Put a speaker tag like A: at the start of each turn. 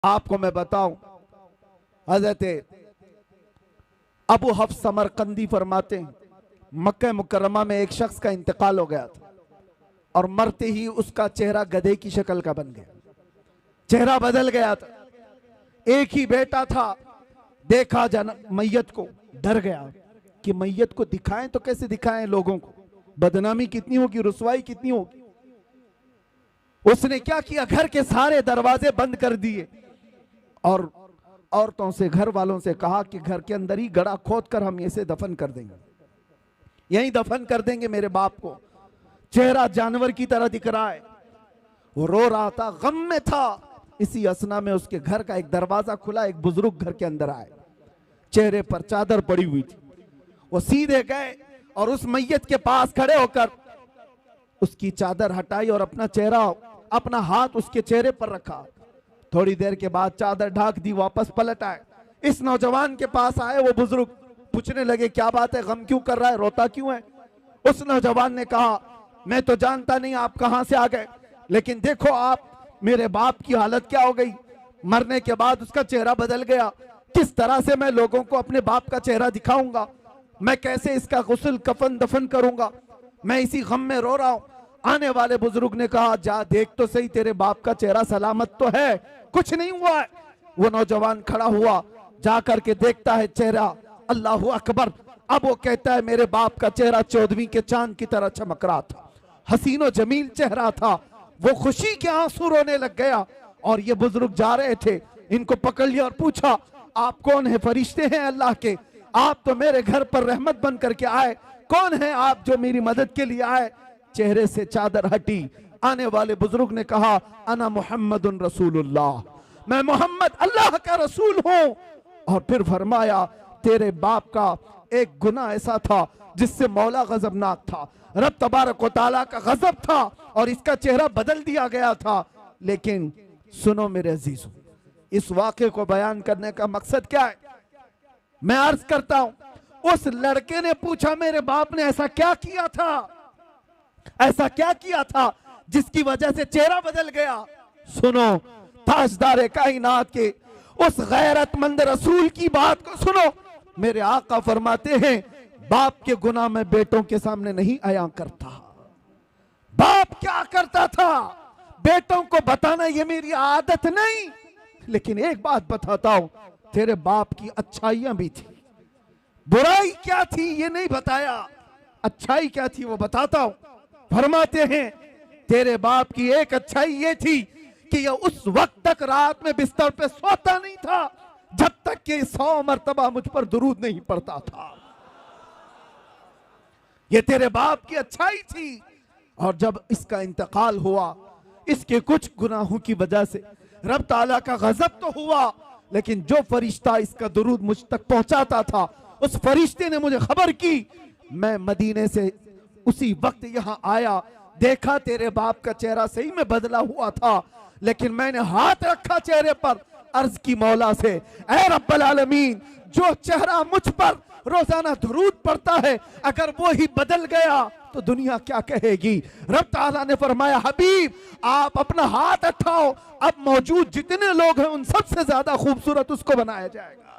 A: आपको मैं बताऊं, हजरत अबू हफ्स समरकंदी फरमाते हैं, मक्का मुकर्रमा में एक शख्स का इंतकाल हो गया था और मरते ही उसका चेहरा गधे की शक्ल का बन गया, चेहरा बदल गया था। एक ही बेटा था, देखा मैयत को, डर गया कि मैयत को दिखाएं तो कैसे दिखाएं लोगों को, बदनामी कितनी होगी, रुसवाई कितनी होगी। उसने क्या किया, घर के सारे दरवाजे बंद कर दिए और औरतों से, घर वालों से कहा कि घर के अंदर ही गड़ा खोद कर हम इसे दफन कर देंगे, यहीं दफन कर देंगे मेरे बाप को। चेहरा जानवर की तरह दिख रहा है, वो रो रहा था, गम में था। इसी असना में उसके घर का एक दरवाजा खुला, एक बुजुर्ग घर के अंदर आए, चेहरे पर चादर पड़ी हुई थी। वो सीधे गए और उस मैयत के पास खड़े होकर उसकी चादर हटाई और अपना चेहरा, अपना हाथ उसके चेहरे पर रखा। थोड़ी देर के बाद चादर ढाक दी, वापस पलट आए, इस नौजवान के पास आए। वो बुजुर्ग पूछने लगे, क्या बात है, गम क्यों कर रहा है, रोता क्यों है? उस नौजवान ने कहा, मैं तो जानता नहीं आप कहां से आ गए, लेकिन देखो आप, मेरे बाप की हालत क्या हो गई, मरने के बाद उसका चेहरा बदल गया। किस तरह से मैं लोगों को अपने बाप का चेहरा दिखाऊंगा, मैं कैसे इसका गुस्ल कफन दफन करूंगा, मैं इसी गम में रो रहा हूं। आने वाले बुजुर्ग ने कहा, जा देख तो सही, तेरे बाप का चेहरा सलामत तो है, कुछ नहीं हुआ है। वो नौजवान खड़ा हुआ, जाकर के देखता है चेहरा, अल्लाहू अकबर। अब वो कहता है, मेरे बाप का चेहरा 14वीं के चांद की तरह चमक रहा था, हसीनो जमील चेहरा था। वो खुशी के आंसू रोने लग गया। और ये बुजुर्ग जा रहे थे, इनको पकड़ लिया और पूछा, आप कौन है? फरिश्ते हैं अल्लाह के, आप तो मेरे घर पर रहमत बन करके आए, कौन है आप जो मेरी मदद के लिए आए? चेहरे से चादर हटी। आने वाले बुजुर्ग ने कहा, अना मुहम्मदुन रसूलुल्लाह, मैं मोहम्मद अल्लाह का रसूल हूं। और फिर फरमाया, तेरे बाप का एक गुनाह ऐसा था जिससे मौला गजबनाक था, रब तबारक व तआला का गजब था और इसका चेहरा बदल दिया गया था। लेकिन सुनो मेरे अजीजों, इस वाक़े को बयान करने का मकसद क्या है? मैं अर्ज करता हूं, उस लड़के ने पूछा, मेरे बाप ने ऐसा क्या किया था, ऐसा क्या किया था जिसकी वजह से चेहरा बदल गया? सुनो, ताजदार कायनात के उस गैरतमंद रसूल की बात को सुनो। मेरे आका फरमाते हैं, बाप के गुनाह में बेटों के सामने नहीं आया करता। बाप क्या करता था, बेटों को बताना ये मेरी आदत नहीं, लेकिन एक बात बताता हूं, तेरे बाप की अच्छाइयां भी थी, बुराई क्या थी ये नहीं बताया, अच्छाई क्या थी वो बताता हूं। फरमाते हैं, तेरे बाप की एक अच्छाई ये थी कि ये उस वक्त तक रात में बिस्तर पे सोता नहीं था जब तक कि 100 मर्तबा मुझ पर दुरूद नहीं पड़ता था। ये तेरे बाप की अच्छाई थी। और जब इसका इंतकाल हुआ, इसके कुछ गुनाहों की वजह से रब ताला का गजब तो हुआ, लेकिन जो फरिश्ता इसका दुरूद मुझ तक पहुंचाता था, उस फरिश्ते ने मुझे खबर की। मैं मदीने से उसी वक्त यहां आया, देखा तेरे बाप का चेहरा सही में बदला हुआ था, लेकिन मैंने हाथ रखा चेहरे पर, अर्ज की मौला से, ऐ रब्बल आलमीन, जो चेहरा मुझ पर रोजाना दुरूद पड़ता है, अगर वो ही बदल गया तो दुनिया क्या कहेगी? रब ताला ने फरमाया, हबीब आप अपना हाथ उठाओ, अब मौजूद जितने लोग हैं उन सबसे ज्यादा खूबसूरत उसको बनाया जाएगा।